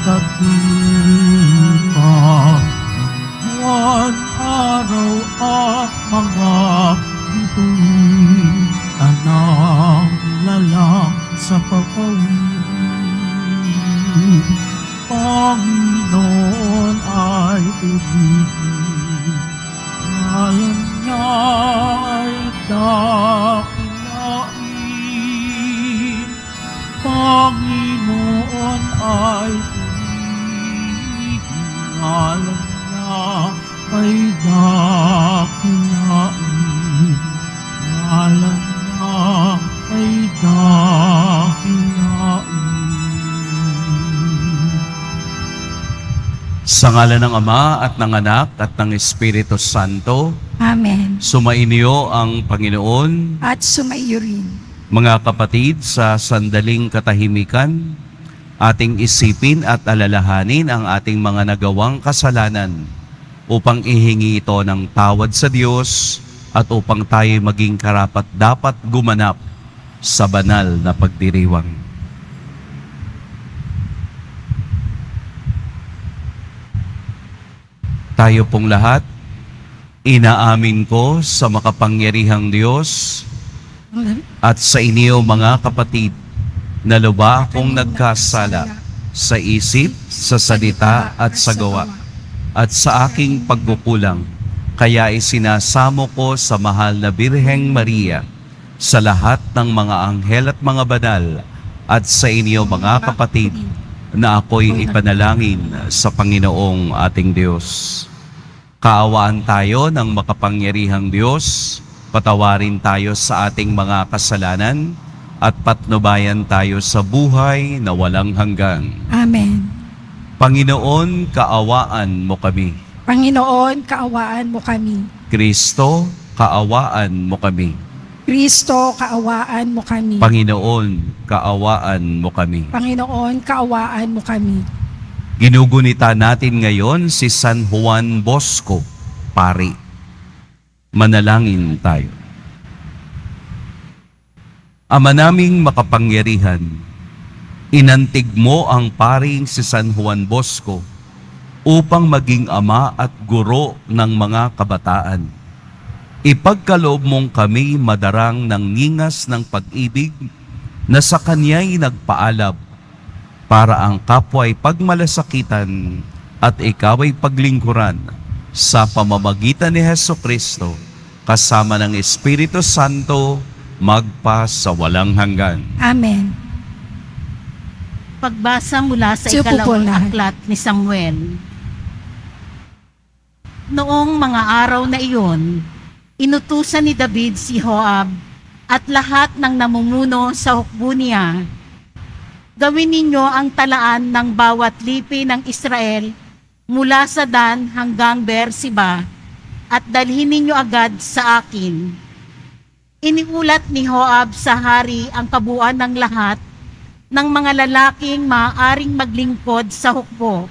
katupa ng buwan, araw at mga bituin, tanang lalang sa papawin. Panginoon ay ibigin, ngayon niya ay dakilain. Panginoon ay ibigin, ngayon niya ay dakilain. Ngayon niya ay dakilain. Sa ngalan ng Ama at ng Anak at ng Espiritu Santo, Amen. sumainyo ang Panginoon. At sumaiyo rin. Mga kapatid, sa sandaling katahimikan, ating isipin at alalahanin ang ating mga nagawang kasalanan upang ihingi ito ng tawad sa Diyos at upang tayo maging karapat-dapat gumanap sa banal na pagdiriwang. Tayo pong lahat, inaamin ko sa makapangyarihang Diyos at sa inyo mga kapatid na lubha akong nagkasala sa isip, sa salita at sa gawa at sa aking pagkukulang. Kaya isinasamo ko sa mahal na Birheng Maria, sa lahat ng mga anghel at mga banal at sa inyo mga kapatid na ako'y ipanalangin sa Panginoong ating Diyos. Kaawaan tayo ng makapangyarihang Diyos, patawarin tayo sa ating mga kasalanan, at patnubayan tayo sa buhay na walang hanggan. Amen. Panginoon, kaawaan mo kami. Panginoon, kaawaan mo kami. Kristo, kaawaan mo kami. Kristo, kaawaan mo kami. Panginoon, kaawaan mo kami. Panginoon, kaawaan mo kami. Ginugunita natin ngayon si San Juan Bosco, Pari. Manalangin tayo. Ama naming makapangyarihan, inantig mo ang paring si San Juan Bosco upang maging ama at guro ng mga kabataan. Ipagkaloob mong kami madarang ng ngingas ng pag-ibig na sa kanya'y nagpaalab para ang kapwa'y pagmalasakitan at ikaw'y paglingkuran sa pamamagitan ni Hesukristo kasama ng Espiritu Santo magpa sa walang hanggan. Amen. Pagbasa mula sa Siya po ikalawang lahat. aklat ni Samuel. Noong mga araw na iyon, inutusan ni David si Joab at lahat ng namumuno sa hukbo niya, gawin ninyo ang talaan ng bawat lipi ng Israel mula sa Dan hanggang Beersheba at dalhin ninyo agad sa akin. Iniulat ni Joab sa hari ang kabuuan ng lahat ng mga lalaking maaaring maglingkod sa hukbo.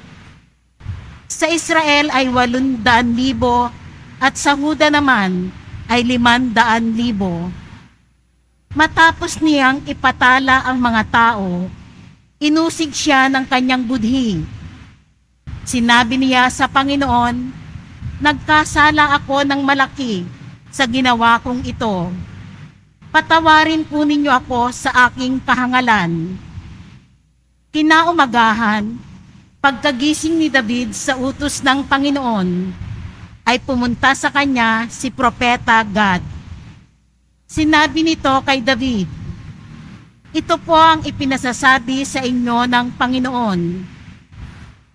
Sa Israel ay 800,000 at sa Huda naman ay 500,000. Matapos niyang ipatala ang mga tao, inusig siya ng kanyang budhi. Sinabi niya sa Panginoon, nagkasala ako ng malaki sa ginawa kong ito. Patawarin po ninyo ako sa aking kahangalan. Kinaumagahan, pagkagising ni David sa utos ng Panginoon, ay pumunta sa kanya si Propeta Gad. Sinabi nito kay David, ito po ang ipinasasabi sa inyo ng Panginoon.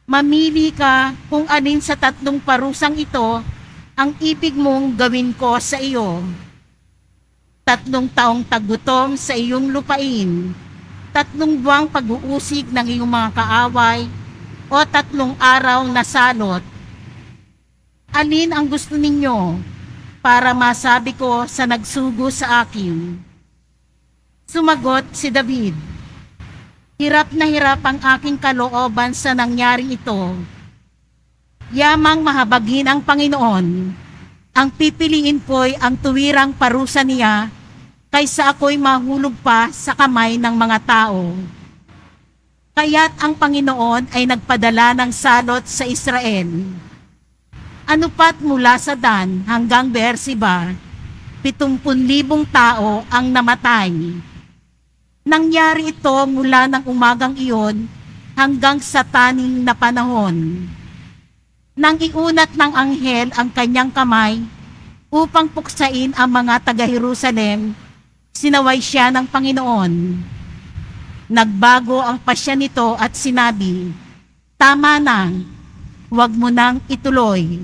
Mamili ka kung alin sa 3 parusang ito ang ibig mong gawin ko sa iyo. 3 taong taggutom sa iyong lupain, 3 buwang pag-uusig ng iyong mga kaaway, o 3 araw na salot. Alin ang gusto ninyo para masabi ko sa nagsugo sa akin? Sumagot si David, hirap na hirap ang aking kalooban sa nangyaring ito. Yamang mahabagin ang Panginoon, ang pipiliin ko'y ang tuwirang parusa niya kaysa ako'y mahulog pa sa kamay ng mga tao. Kaya't ang Panginoon ay nagpadala ng salot sa Israel. Anupat mula sa Dan hanggang Beersheba, 70,000 tao ang namatay. Nangyari ito mula ng umagang iyon hanggang sa taning na panahon. Nang iunat ng anghel ang kanyang kamay upang puksain ang mga taga-Jerusalem, sinaway siya ng Panginoon. Nagbago ang pasya nito at sinabi, "Tama na, huwag mo nang ituloy."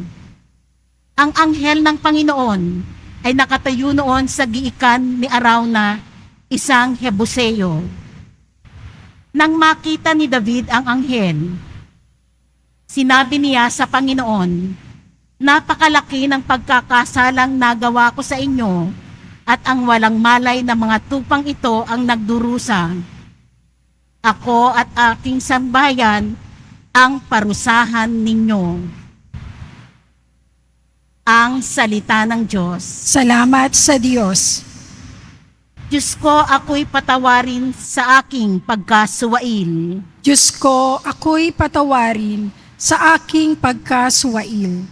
Ang anghel ng Panginoon ay nakatayo noon sa giikan ni Arauna, isang Hebuseo. Nang makita ni David ang anghel, sinabi niya sa Panginoon, "Napakalaki ng pagkakasalang nagawa ko sa inyo, at ang walang malay na mga tupang ito ang nagdurusa. Ako at aking sambahayan ang parusahan ninyo." Ang salita ng Diyos. Salamat sa Diyos. Diyos ko, ako'y patawarin sa aking pagkasuwail. Diyos ko, ako'y patawarin sa aking pagkasuwail.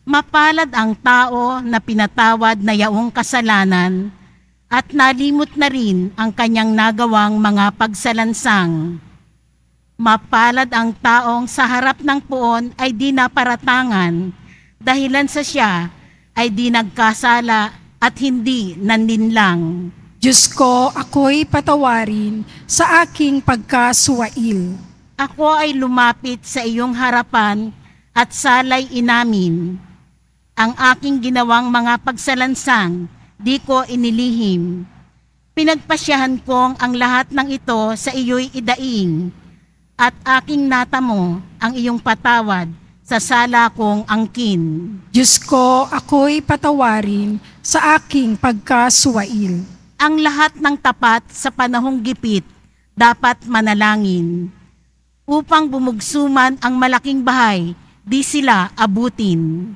Mapalad ang tao na pinatawad na yaong kasalanan at nalimot na rin ang kanyang nagawang mga pagsalansang. Mapalad ang taong sa harap ng puon ay di naparatangan, dahilan sa siya ay di nagkasala at hindi naninlang. Diyos ko, ako'y patawarin sa aking pagkasuwail. Ako ay lumapit sa iyong harapan at salay inamin. Ang aking ginawang mga pagsalansang, di ko inilihim. Pinagpasyahan kong ang lahat ng ito sa iyo'y idaing, at aking natamo ang iyong patawad sa sala kong angkin. Diyos ko, ako'y patawarin sa aking pagkasuwail. Ang lahat ng tapat sa panahong gipit dapat manalangin. Upang bumugsuman ang malaking bahay, di sila abutin.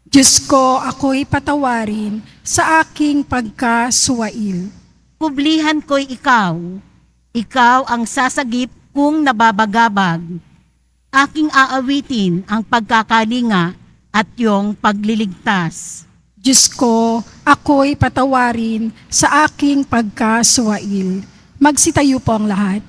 Diyos ko, ako'y patawarin sa aking pagkasuwail. Kublihan ko'y ikaw. Ikaw ang sasagip kung nababagabag. Aking aawitin ang pagkakalinga at iyong pagliligtas. Diyos ko, ako'y patawarin sa aking pagkasuwail. Magsitayo po ang lahat.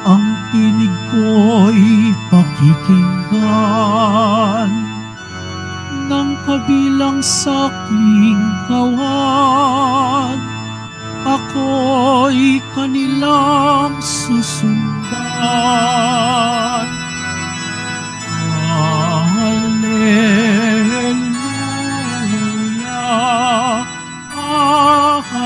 Ang tinig ko'y pakikinggan ng kabilang sa aking kawan. Ako'y kanilang susundan. Hallelujah, hallelujah. Hallelujah, hallelujah.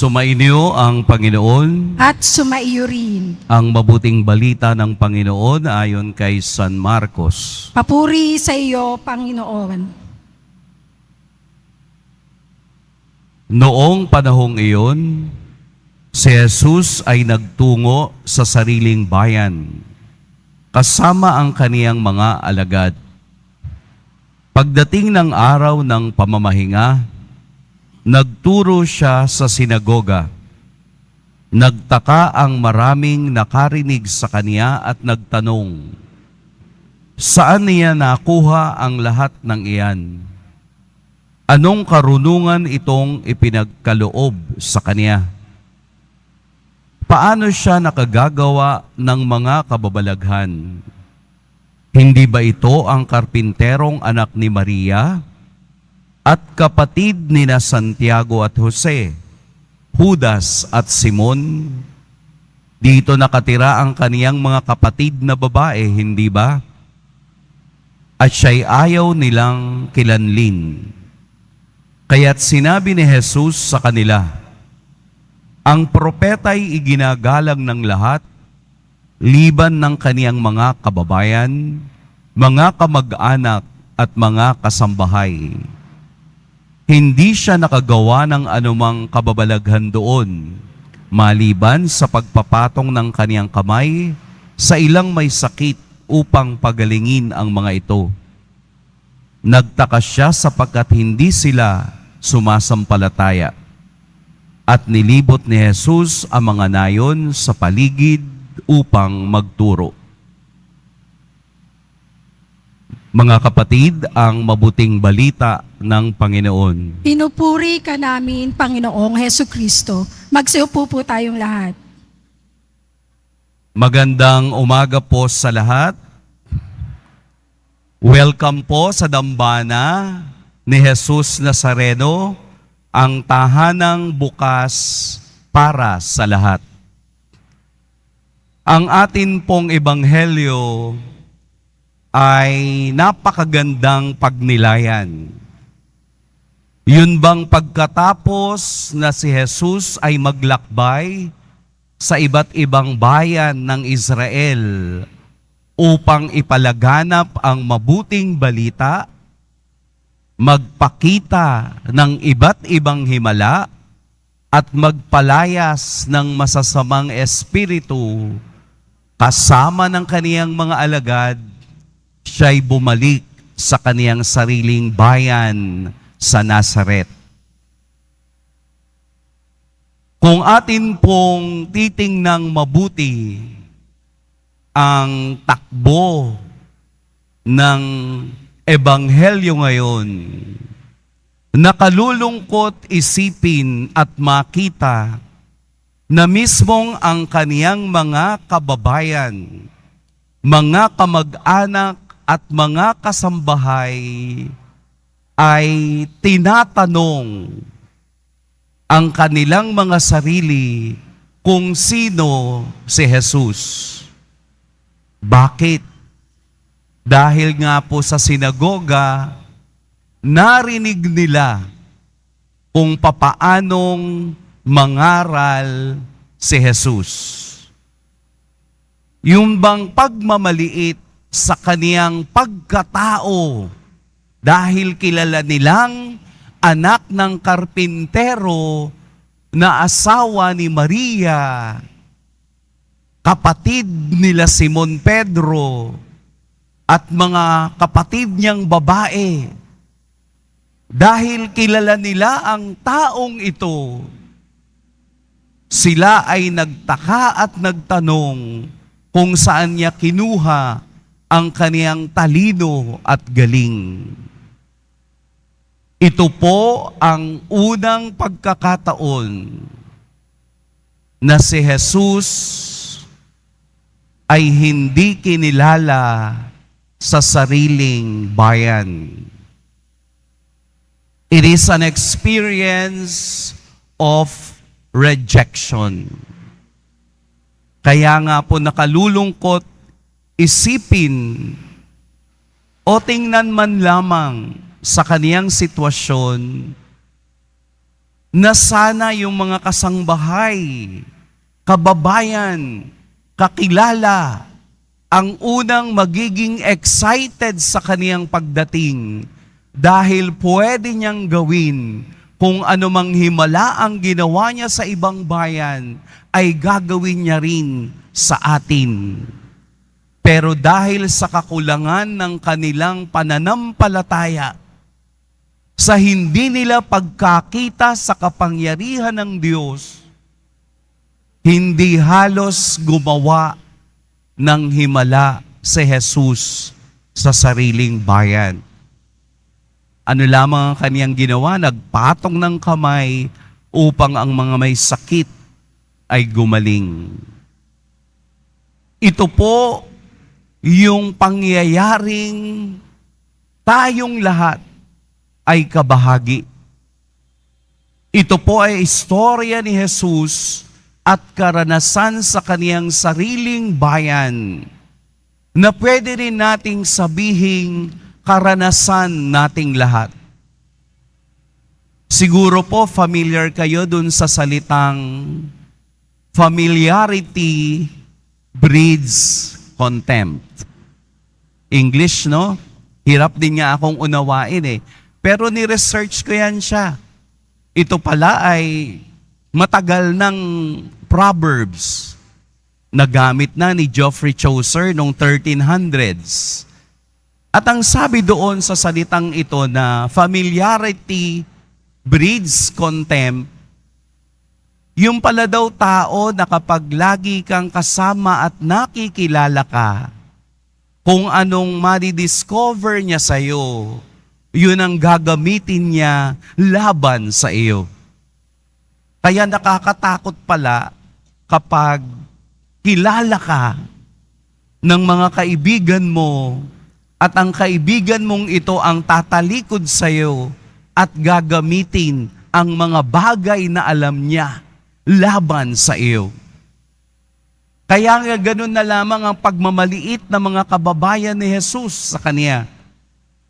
Sumainyo ang Panginoon. At sumaiyo rin. Ang mabuting balita ng Panginoon ayon kay San Marcos. Papuri sa iyo, Panginoon. Noong panahong iyon, si Jesus ay nagtungo sa sariling bayan, kasama ang kaniyang mga alagad. Pagdating ng araw ng pamamahinga, nagturo siya sa sinagoga. Nagtaka ang maraming nakarinig sa kaniya at nagtanong, saan niya nakuha ang lahat ng iyan? Anong karunungan itong ipinagkaloob sa kaniya? Paano siya nakagagawa ng mga kababalaghan? Hindi ba ito ang karpinterong anak ni Maria at kapatid nina Santiago at Jose, Judas at Simon? Dito nakatira ang kaniyang mga kapatid na babae, hindi ba? At siya'y ayaw nilang kilanlin. Kaya't sinabi ni Jesus sa kanila, ang propeta'y iginagalang ng lahat, liban ng kaniyang mga kababayan, mga kamag-anak at mga kasambahay. Hindi siya nakagawa ng anumang kababalaghan doon, maliban sa pagpapatong ng kaniyang kamay sa ilang may sakit upang pagalingin ang mga ito. Nagtaka siya sapagkat hindi sila sumasampalataya. At nilibot ni Jesus ang mga nayon sa paligid upang magturo. Mga kapatid, ang mabuting balita ng Panginoon. Pinupuri ka namin, Panginoong Hesu Kristo. Magsiupo po tayong lahat. Magandang umaga po sa lahat. Welcome po sa dambana ni Jesus Nazareno, ang tahanang bukas para sa lahat. Ang atin pong ebanghelyo ay napakagandang pagnilayan. Yun bang pagkatapos na si Jesus ay maglakbay sa iba't ibang bayan ng Israel upang ipalaganap ang mabuting balita, magpakita ng iba't ibang himala, at magpalayas ng masasamang espiritu, kasama ng kaniyang mga alagad, siya'y bumalik sa kaniyang sariling bayan sa Nazaret. Kung atin pong titingnang mabuti ang takbo ng ebanghelyo ngayon, nakalulungkot isipin at makita na mismong ang kaniyang mga kababayan, mga kamag-anak at mga kasambahay ay tinatanong ang kanilang mga sarili kung sino si Jesus. Bakit? Dahil nga po sa sinagoga, narinig nila kung papaanong mangaral si Jesus. Yung bang pagmamaliit sa kaniyang pagkatao dahil kilala nilang anak ng karpintero na asawa ni Maria, kapatid nila Simon Pedro at mga kapatid niyang babae. Dahil kilala nila ang taong ito, sila ay nagtaka at nagtanong kung saan niya kinuha ang kaniyang talino at galing. Ito po ang unang pagkakataon na si Jesus ay hindi kinilala sa sariling bayan. It is an experience of rejection. Kaya nga po nakalulungkot isipin o tingnan man lamang sa kaniyang sitwasyon na sana yung mga kasangbahay, kababayan, kakilala, ang unang magiging excited sa kaniyang pagdating dahil pwede niyang gawin kung anumang himala ang ginawa niya sa ibang bayan ay gagawin niya rin sa atin. Pero dahil sa kakulangan ng kanilang pananampalataya, sa hindi nila pagkakita sa kapangyarihan ng Diyos, hindi halos gumawa ng himala si Jesus sa sariling bayan. Ano lamang ang kaniyang ginawa? Nagpatong ng kamay upang ang mga may sakit ay gumaling. Ito po yung pangyayaring tayong lahat ay kabahagi. Ito po ay istorya ni Jesus at karanasan sa kaniyang sariling bayan na pwede rin nating sabihing karanasan nating lahat. Siguro po familiar kayo dun sa salitang familiarity breeds contempt. English, no? Hirap din nga akong unawain eh. Pero ni-research ko yan siya. Ito pala ay matagal ng Proverbs na gamit na ni Geoffrey Chaucer noong 1300s. At ang sabi doon sa salitang ito na familiarity breeds contempt, yung pala daw tao na kapag lagi kang kasama at nakikilala ka, kung anong madidiscover niya sa'yo, yun ang gagamitin niya laban sa iyo. Kaya nakakatakot pala kapag kilala ka ng mga kaibigan mo at ang kaibigan mong ito ang tatalikod sa iyo at gagamitin ang mga bagay na alam niya laban sa iyo. Kaya nga ganun na lamang ang pagmamaliit ng mga kababayan ni Jesus sa kanya.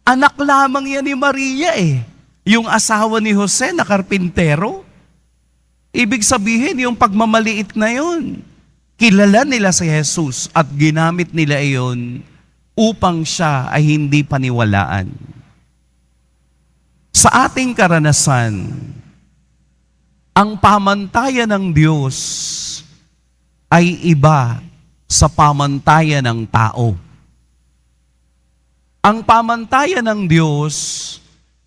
Anak lamang yan ni Maria eh. Yung asawa ni Jose na karpintero. Ibig sabihin yung pagmamaliit na yun. Kilala nila si Jesus at ginamit nila iyon upang siya ay hindi paniwalaan. Sa ating karanasan, ang pamantayan ng Diyos ay iba sa pamantayan ng tao. Ang pamantayan ng Diyos,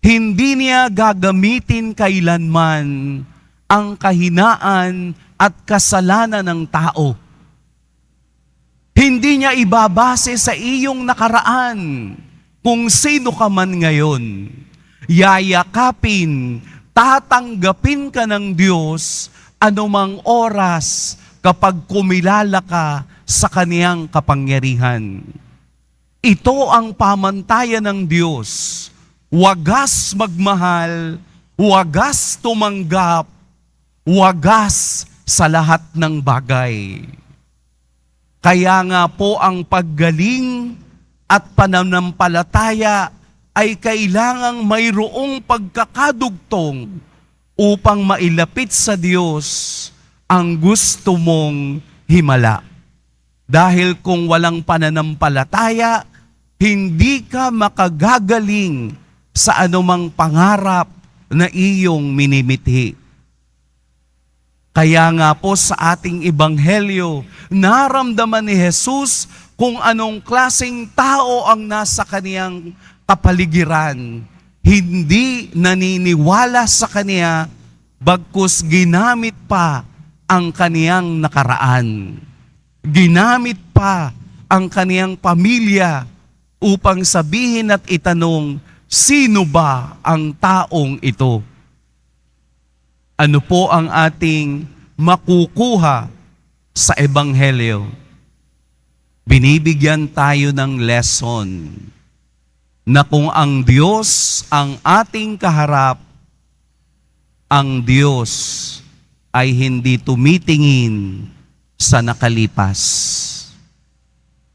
hindi niya gagamitin kailanman ang kahinaan at kasalanan ng tao. Hindi niya ibabase sa iyong nakaraan kung sino ka man ngayon. Yayakapin, tatanggapin ka ng Diyos anumang oras kapag kumilala ka sa kaniyang kapangyarihan. Ito ang pamantayan ng Diyos. Wagas magmahal, wagas tumanggap, wagas sa lahat ng bagay. Kaya nga po ang paggaling at pananampalataya ay kailangang mayroong pagkakadugtong upang mailapit sa Diyos ang gusto mong himala. Dahil kung walang pananampalataya, hindi ka makagagaling sa anumang pangarap na iyong minimithi. Kaya nga po sa ating ebanghelyo, naramdaman ni Jesus kung anong klaseng tao ang nasa kaniyang kapaligiran. Hindi naniniwala sa kaniya, bagkus ginamit pa ang kaniyang nakaraan. Ginamit pa ang kaniyang pamilya upang sabihin at itanong, sino ba ang taong ito? Ano po ang ating makukuha sa Ebanghelyo? Binibigyan tayo ng lesson na kung ang Diyos ang ating kaharap, ang Diyos ay hindi tumitingin sa nakalipas.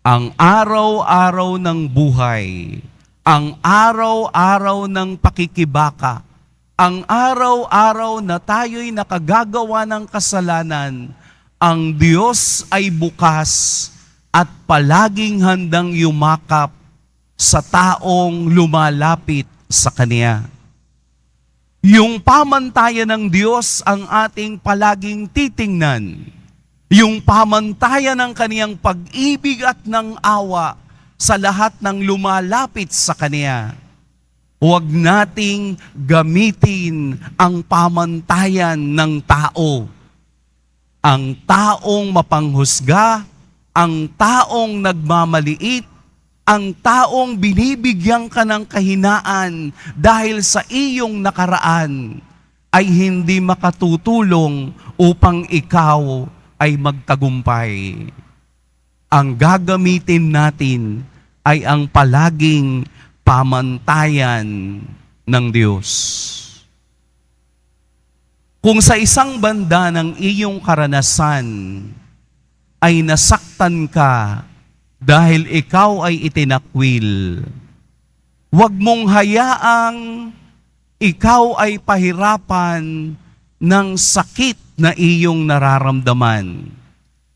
Ang araw-araw ng buhay, ang araw-araw ng pakikibaka, ang araw-araw na tayo'y nakagagawa ng kasalanan, ang Diyos ay bukas at palaging handang yumakap sa taong lumalapit sa Kanya. Yung pamantayan ng Diyos ang ating palaging titingnan. Yung pamantayan ng Kaniyang pag-ibig at ng awa sa lahat ng lumalapit sa Kanya. Huwag nating gamitin ang pamantayan ng tao. Ang taong mapanghusga, ang taong nagmamaliit, ang taong binibigyan ka ng kahinaan dahil sa iyong nakaraan ay hindi makatutulong upang ikaw ay magtagumpay. ang gagamitin natin ay ang palaging pamantayan ng Diyos. Kung sa isang banda ng iyong karanasan ay nasaktan ka dahil ikaw ay itinakwil, huwag mong hayaang ikaw ay pahirapan ng sakit na iyong nararamdaman.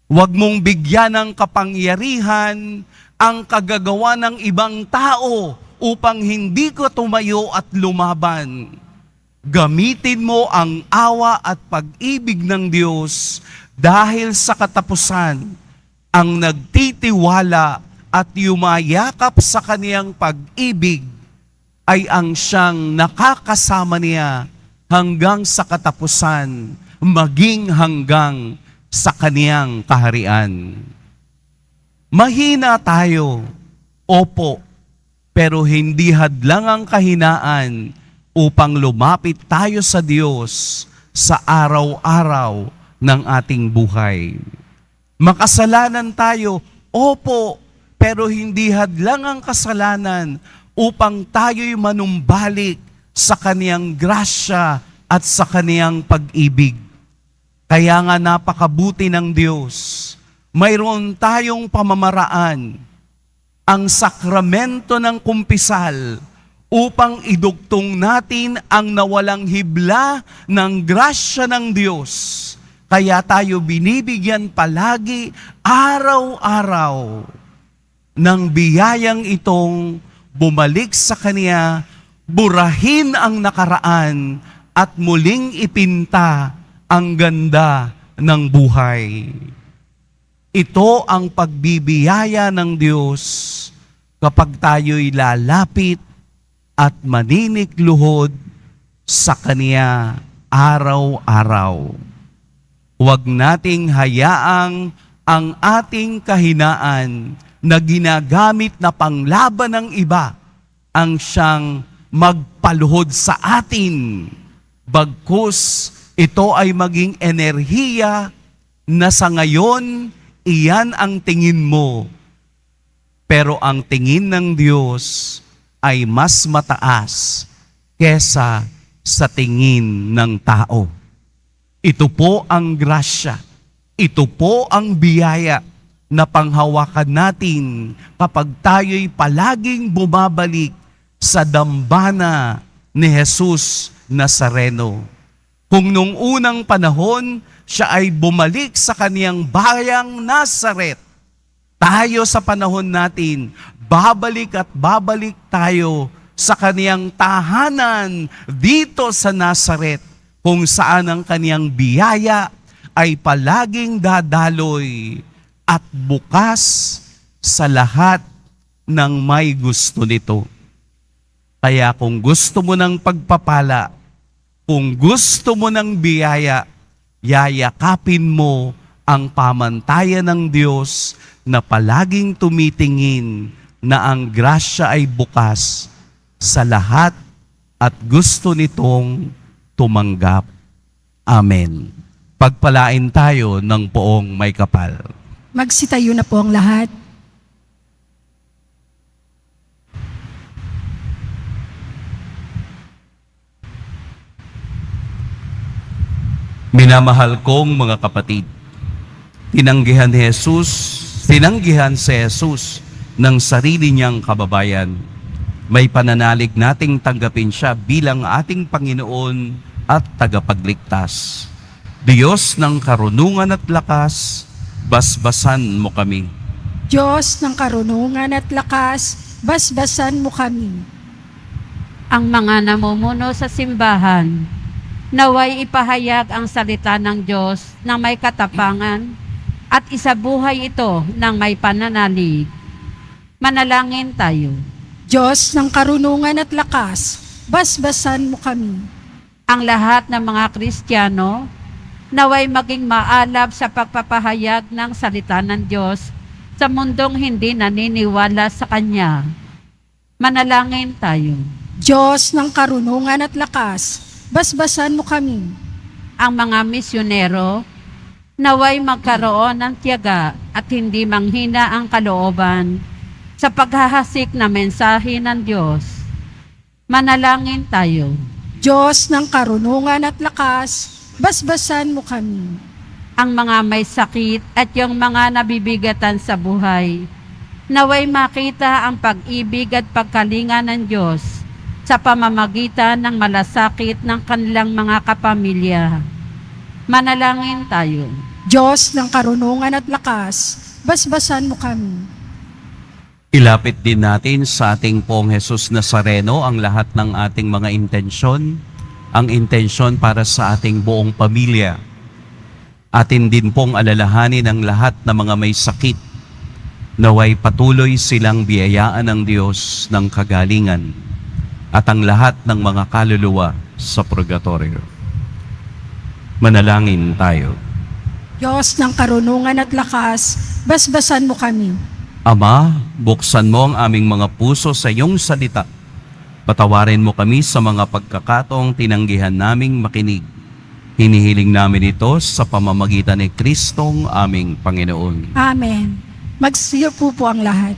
Huwag mong bigyan ng kapangyarihan ang kagagawa ng ibang tao upang hindi ko tumayo at lumaban. Gamitin mo ang awa at pag-ibig ng Diyos dahil sa katapusan, ang nagtitiwala at yumayakap sa kaniyang pag-ibig ay ang siyang nakakasama niya hanggang sa katapusan, maging hanggang sa kaniyang kaharian. Mahina tayo, opo, pero hindi hadlang ang kahinaan upang lumapit tayo sa Diyos sa araw-araw ng ating buhay. Makasalanan tayo, opo, pero hindi hadlang ang kasalanan upang tayo'y manumbalik sa kaniyang grasya at sa kaniyang pag-ibig. Kaya nga napakabuti ng Diyos, mayroon tayong pamamaraan, ang sakramento ng kumpisal, upang idugtong natin ang nawalang hibla ng grasya ng Diyos. Kaya tayo binibigyan palagi araw-araw ng biyayang itong bumalik sa Kanya, burahin ang nakaraan at muling ipinta ang ganda ng buhay. Ito ang pagbibiyaya ng Diyos kapag tayo'y lalapit at maninikluhod sa Kanya araw-araw. Huwag nating hayaang ang ating kahinaan na ginagamit na panglaban ng iba ang siyang magpaluhod sa atin. Bagkus ito ay maging enerhiya na sa ngayon iyan ang tingin mo. Pero ang tingin ng Diyos ay mas mataas kesa sa tingin ng tao. Ito po ang grasya. Ito po ang biyaya na panghawakan natin kapag tayo'y palaging bumabalik sa dambana ni Jesus Nazareno. Kung nung unang panahon, siya ay bumalik sa kaniyang bayang Nazaret, tayo sa panahon natin, babalik at babalik tayo sa kaniyang tahanan dito sa Nazaret, kung saan ang kaniyang biyaya ay palaging dadaloy at bukas sa lahat ng may gusto nito. Kaya kung gusto mo ng pagpapala, kung gusto mo ng biyaya, yayakapin mo ang pamantayan ng Diyos na palaging tumitingin na ang grasya ay bukas sa lahat at gusto nitong tumanggap. Amen. Pagpalain tayo ng poong may kapal. Magsitayo na po ang lahat. Minamahal kong mga kapatid, tinanggihan si Jesus ng sarili niyang kababayan. May pananalig nating tanggapin siya bilang ating Panginoon at tagapagligtas. Diyos ng karunungan at lakas, basbasan mo kami. Diyos ng karunungan at lakas, basbasan mo kami. Ang mga namumuno sa simbahan, naway ipahayag ang salita ng Diyos na may katapangan at isabuhay ito ng may pananalig. Manalangin tayo. Diyos ng karunungan at lakas, basbasan mo kami. Ang lahat ng mga Kristiyano, naway maging maalab sa pagpapahayag ng salita ng Diyos sa mundong hindi naniniwala sa Kanya. Manalangin tayo. Diyos ng karunungan at lakas, basbasan mo kami. Ang mga misyonero, Naway magkaroon ng tiyaga at hindi manghina ang kalooban sa paghahasik na mensahe ng Diyos. Manalangin tayo. Diyos ng karunungan at lakas, basbasan mo kami. Ang mga may sakit at yung mga nabibigatan sa buhay, naway makita ang pag-ibig at pagkalinga ng Diyos sa pamamagitan ng malasakit ng kanilang mga kapamilya. Manalangin tayo. Diyos ng karunungan at lakas, basbasan mo kami. Ilapit din natin sa ating Poong Jesus Nazareno ang lahat ng ating mga intensyon, ang intensyon para sa ating buong pamilya. Atin din pong alalahanin ang lahat ng mga may sakit, naway patuloy silang biyayaan ng Diyos ng kagalingan at ang lahat ng mga kaluluwa sa purgatorio. Manalangin tayo. Diyos ng karunungan at lakas, basbasan mo kami. Ama, buksan mo ang aming mga puso sa iyong salita. Patawarin mo kami sa mga pagkakataong tinanggihan naming makinig. Hinihiling namin ito sa pamamagitan ni Kristong aming Panginoon. Amen. Magsiupo po ang lahat.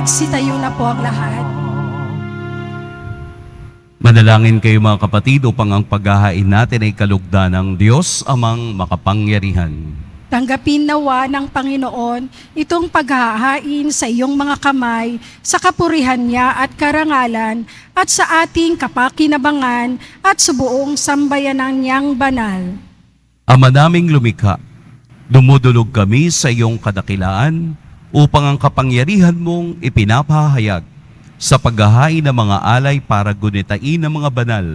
Magsitayo na po ang lahat. Manalangin kayo mga kapatid upang ang paghahain natin ay kalugdan ng Diyos amang makapangyarihan. Tanggapin nawa ng Panginoon itong paghahain sa iyong mga kamay sa kapurihan niya at karangalan at sa ating kapakinabangan at sa buong sambayanan niyang banal. Ama naming lumikha, dumudulog kami sa iyong kadakilaan upang ang kapangyarihan mong ipinapahayag sa paghahain ng mga alay para gunitain ng mga banal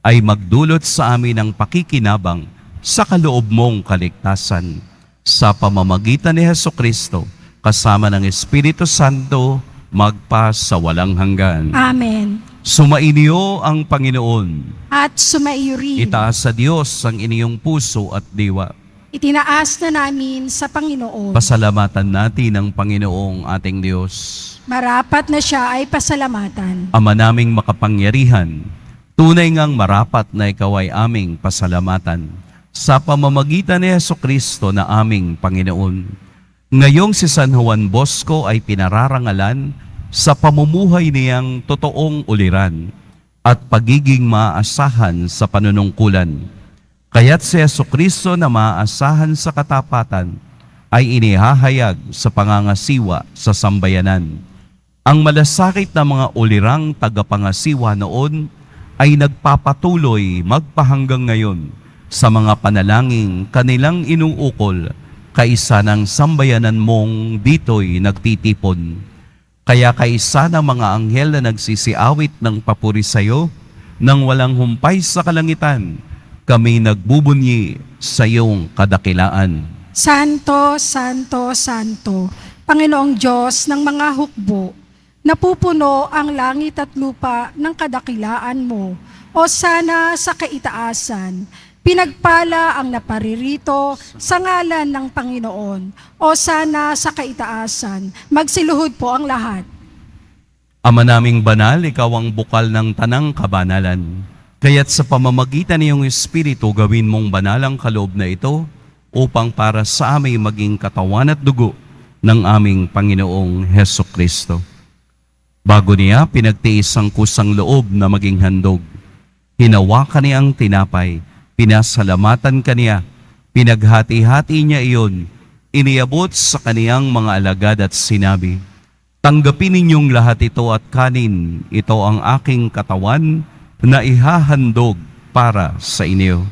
ay magdulot sa amin ng pakikinabang sa kaloob mong kaligtasan. Sa pamamagitan ni Hesukristo, kasama ng Espiritu Santo, magpa sa walang hanggan. Amen. Sumainyo ang Panginoon. At sumaiyo rin. Itaas sa Diyos ang inyong puso at diwa. Itinaas na namin sa Panginoon. Pasalamatan natin ang Panginoong ating Diyos. Marapat na siya ay pasalamatan. Ama naming makapangyarihan, tunay ngang marapat na ikaw ay aming pasalamatan sa pamamagitan ni Hesukristo na aming Panginoon. Ngayong si San Juan Bosco ay pinararangalan sa pamumuhay niyang totoong uliran at pagiging maasahan sa panunungkulan. Kaya't si Hesukristo na maasahan sa katapatan ay inihahayag sa pangangasiwa sa sambayanan. Ang malasakit na mga ulirang tagapangasiwa noon ay nagpapatuloy magpahanggang ngayon sa mga panalangin kanilang inuukol kaisa ng sambayanan mong dito'y nagtitipon. Kaya kaisa ng mga anghel na nagsisiawit ng papuri sa iyo nang walang humpay sa kalangitan, kami nagbubunyi sa iyong kadakilaan. Santo, Santo, Santo, Panginoong Diyos ng mga hukbo, napupuno ang langit at lupa ng kadakilaan mo, o sana sa kaitaasan. Pinagpala ang naparirito sa ngalan ng Panginoon. O sana sa kaitaasan, magsiluhod po ang lahat. Ama naming banal, ikaw ang bukal ng tanang kabanalan. Kaya't sa pamamagitan ng iyong Espiritu, gawin mong banal ang kaloob na ito upang para sa amin maging katawan at dugo ng aming Panginoong Heso Kristo. Bago niya, pinagtiis ang kusang loob na maging handog. Hinawakan niya ang tinapay, pinasalamatan kaniya, pinaghati-hati niya iyon, iniabot sa kaniyang mga alagad at sinabi, "Tanggapin ninyong lahat ito at kanin, ito ang aking katawan na ihahandog para sa inyo."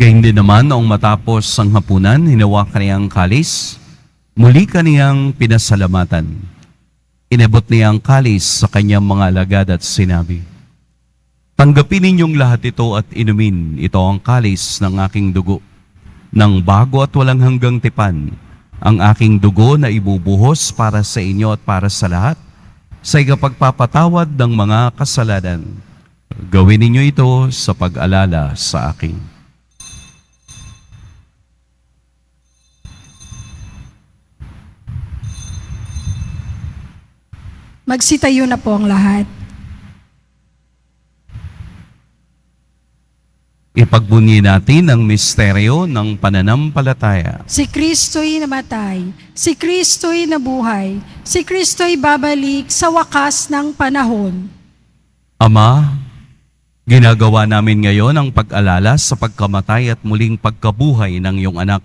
Gayun din naman noong matapos ang hapunan, hinawakan niya ang kalis, muli kaniyang pinasalamatan. Inabot niya ang kalis sa kanyang mga alagad at sinabi, "Tanggapin ninyong lahat ito at inumin, ito ang kalis ng aking dugo, ng bago at walang hanggang tipan, ang aking dugo na ibubuhos para sa inyo at para sa lahat, sa ikapagpapatawad ng mga kasalanan. Gawin ninyo ito sa pag-alala sa akin." Magsitayo na po ang lahat. Ipagbunyi natin ang misteryo ng pananampalataya. Si Kristo'y namatay, si Kristo'y nabuhay, si Kristo'y babalik sa wakas ng panahon. Ama, ginagawa namin ngayon ang pag-alala sa pagkamatay at muling pagkabuhay ng iyong anak.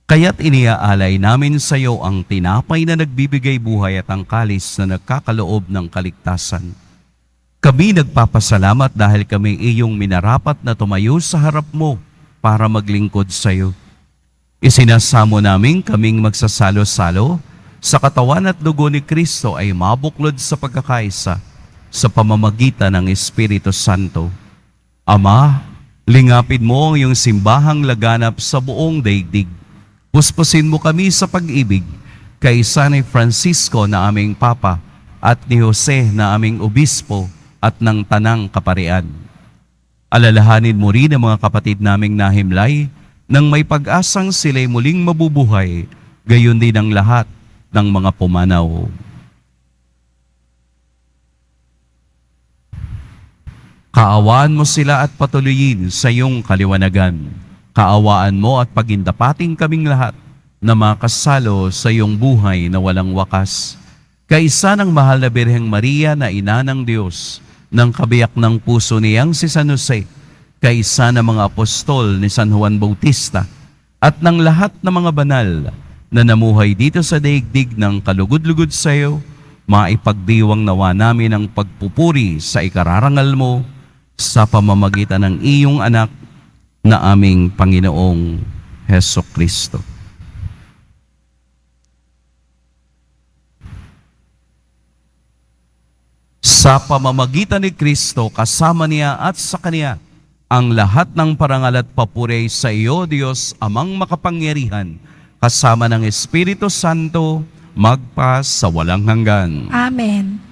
Kaya't iniaalay namin sa iyo ang tinapay na nagbibigay buhay at ang kalis na nagkakaloob ng kaligtasan. Kami nagpapasalamat dahil kami iyong minarapat na tumayo sa harap mo para maglingkod sa iyo. Isinasamo namin kaming magsasalo-salo sa katawan at dugo ni Kristo ay mabuklod sa pagkakaisa sa pamamagitan ng Espiritu Santo. Ama, lingapin mo ang iyong simbahang laganap sa buong daigdig. Puspusin mo kami sa pag-ibig kay San Francisco na aming Papa at ni Jose na aming Obispo at ng Tanang Kaparian. Alalahanin mo rin ang mga kapatid naming nahimlay nang may pag-asang sila'y muling mabubuhay, gayon din ang lahat ng mga pumanaw. Kaawaan mo sila at patuloyin sa iyong kaliwanagan. Kaawaan mo at pagindapating kaming lahat na makasalo sa iyong buhay na walang wakas. Kaisa ng mahal na Birheng Maria na ina ng Diyos, ng kabiyak ng puso niyang si San Jose, kaisa ng mga apostol ni San Juan Bautista, at ng lahat ng mga banal na namuhay dito sa daigdig ng kalugod-lugod sa iyo, maipagdiwang nawa namin ang pagpupuri sa ikararangal mo sa pamamagitan ng iyong anak na aming Panginoong Heso Kristo. Sa pamamagitan ni Kristo, kasama niya at sa Kanya, ang lahat ng parangal at papuri sa iyo, Diyos, Amang makapangyarihan, kasama ng Espiritu Santo, magpa sa walang hanggan. Amen.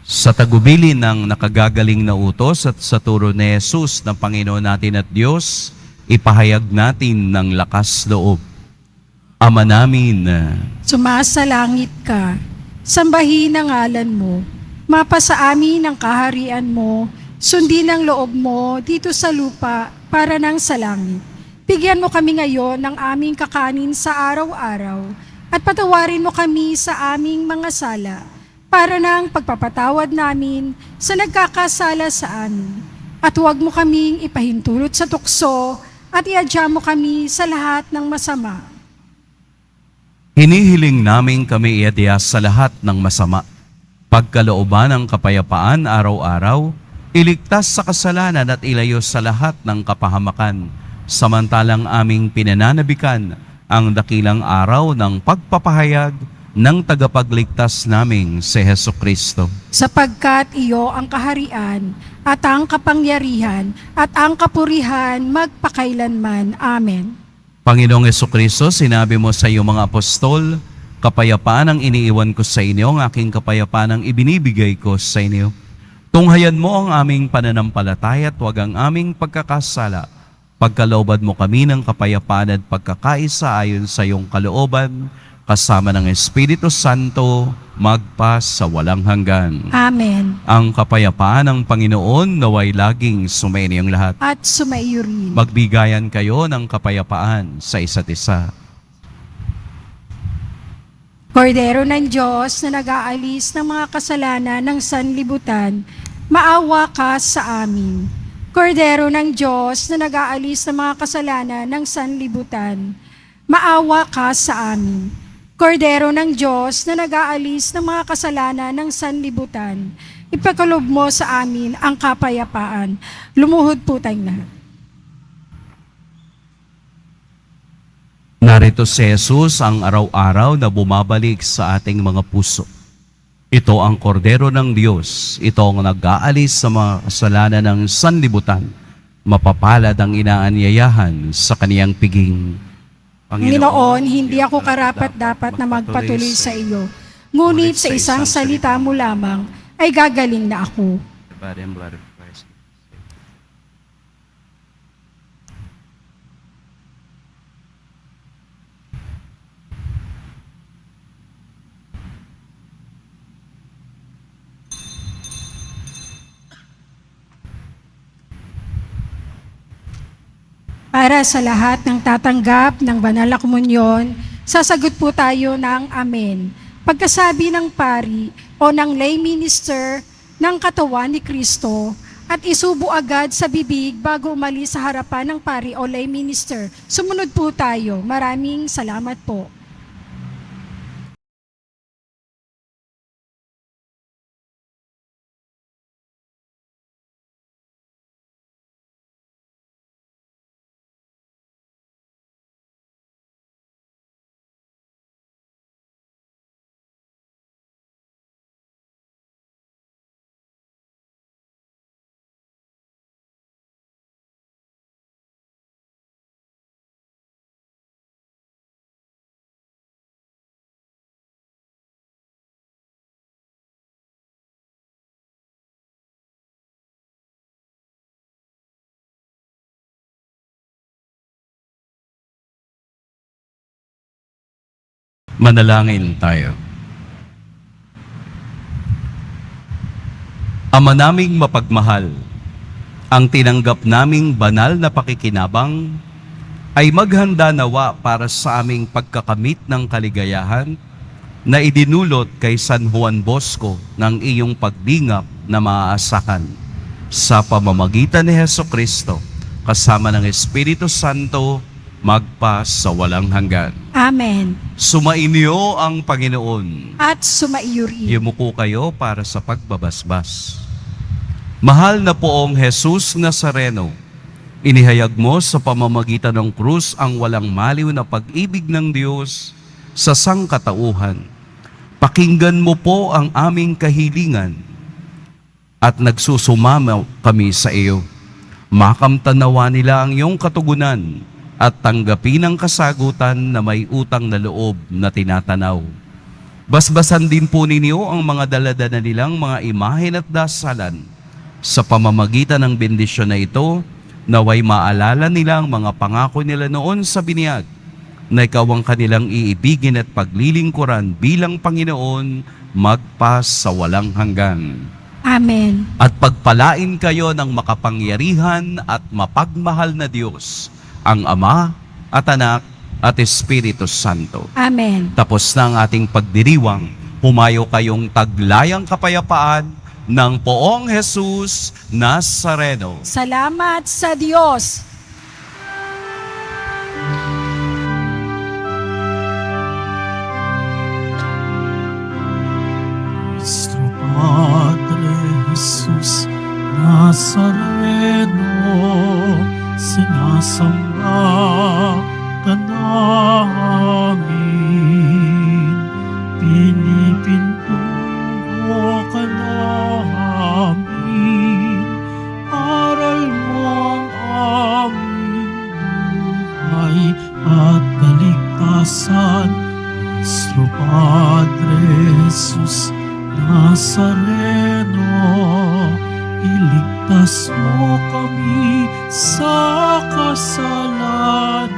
Sa tagubilin ng nakagagaling na utos at sa turo ni Jesus na Panginoon natin at Diyos, ipahayag natin ng lakas loob. Ama namin, Sumasalangit ka, sambahin ang ngalan mo, mapasa amin ang kaharian mo, sundin ang loob mo dito sa lupa para nang sa langit. Bigyan mo kami ngayon ng aming kakanin sa araw-araw at patawarin mo kami sa aming mga sala para nang pagpapatawad namin sa nagkakasala sa amin. At huwag mo kaming ipahintulot sa tukso at iadya mo kami sa lahat ng masama. hinihiling namin kami iadya sa lahat ng masama. Pagkalooban ng kapayapaan araw-araw, iligtas sa kasalanan at ilayo sa lahat ng kapahamakan, samantalang aming pinananabikan ang dakilang araw ng pagpapahayag ng tagapagligtas naming si Heso Kristo. Sapagkat iyo ang kaharian at ang kapangyarihan at ang kapurihan magpakailanman. Amen. Panginoong Heso Kristo, sinabi mo sa iyong mga apostol, kapayapaan ang iniiwan ko sa inyo, ang aking kapayapaan ang ibinibigay ko sa inyo. Tunghayan mo ang aming pananampalataya at huwag ang aming pagkakasala. Pagkalooban mo kami ng kapayapaan at pagkakaisa ayon sa iyong kalooban, kasama ng Espiritu Santo, magpa sa walang hanggan. Amen. Ang kapayapaan ng Panginoon naway laging sumainiyong lahat. At sumaiyo rin. Magbigayan kayo ng kapayapaan sa isa't isa. Kordero ng Diyos na nag-aalis ng mga kasalanan ng sanlibutan, maawa ka sa amin. Kordero ng Diyos na nag-aalis ng mga kasalanan ng sanlibutan, maawa ka sa amin. Kordero ng Diyos na nag-aalis ng mga kasalanan ng sanlibutan, ipagkaloob mo sa amin ang kapayapaan. Lumuhod po tayong lahat. Narito si Jesus ang araw-araw na bumabalik sa ating mga puso. Ito ang kordero ng Diyos. Ito ang nag-aalis sa mga kasalanan ng sanlibutan. Mapapalad ang inaanyayahan sa kaniyang piging. Panginoon, hindi ako karapat-dapat na magpatuloy sa iyo. Ngunit sa isang salita mo lamang ay gagaling na ako. Para sa lahat ng tatanggap ng banal na komunyon, sasagot po tayo ng Amen. Pagkasabi ng pari o ng lay minister ng katawan ni Kristo at isubo agad sa bibig bago umalis sa harapan ng pari o lay minister. Sumunod po tayo. Maraming salamat po. Manalangin tayo. Ama naming mapagmahal, ang tinanggap naming banal na pakikinabang ay maghanda nawa para sa aming pagkakamit ng kaligayahan na idinulot kay San Juan Bosco ng iyong pagdingap na maaasahan sa pamamagitan ni Heso Kristo kasama ng Espiritu Santo magpa sa walang hanggan. Amen. Sumainyo ang Panginoon. At sumaiyo rin. Yumuko kayo para sa pagbabasbas. Mahal na poong Jesus Nazareno, inihayag mo sa pamamagitan ng krus ang walang maliw na pag-ibig ng Diyos sa sangkatauhan. Pakinggan mo po ang aming kahilingan at nagsusumama kami sa iyo. Makamtanawa nila ang iyong katugunan at tanggapin ang kasagutan na may utang na loob na tinatanaw. Basbasan din po ninyo ang mga daladala nilang mga imahen at dasalan. Sa pamamagitan ng bendisyon na ito, naway maalala nila ang mga pangako nila noon sa biniyag, na ikaw ang kanilang iibigin at paglilingkuran bilang Panginoon magpa sa walang hanggan. Amen. At pagpalain kayo ng makapangyarihan at mapagmahal na Diyos, ang Ama at Anak at Espiritu Santo. Amen. Tapos na ang ating pagdiriwang, humayo kayong taglayang kapayapaan ng poong Jesus Nazareno. Salamat sa Diyos. Nuestro Padre Jesus Nazareno, sinasamba ka namin, kautusan, Nuestro Padre Jesus Nazareno, iligtas mo kami sa kasalanan.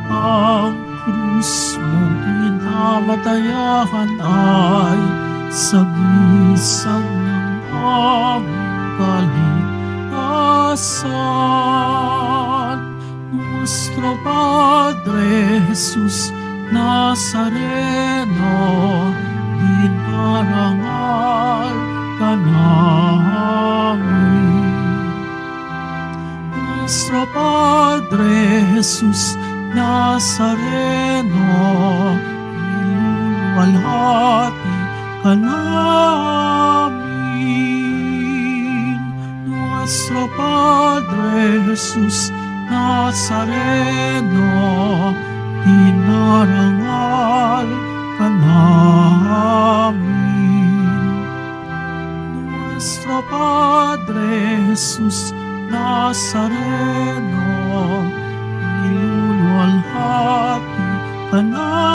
Ang krus mong pinamatayan ay sagisag ng aming kaligtasan. Nuestro Padre Jesus Nazareno, dinarangal ka namin. Nuestro Padre Jesus Nazareno, iluluwalhati ka namin. Nuestro Padre Jesus Nazareno, dinarangal ka namin. Nuestro Padre Jesus Nazareno, iluluwalhati ka namin.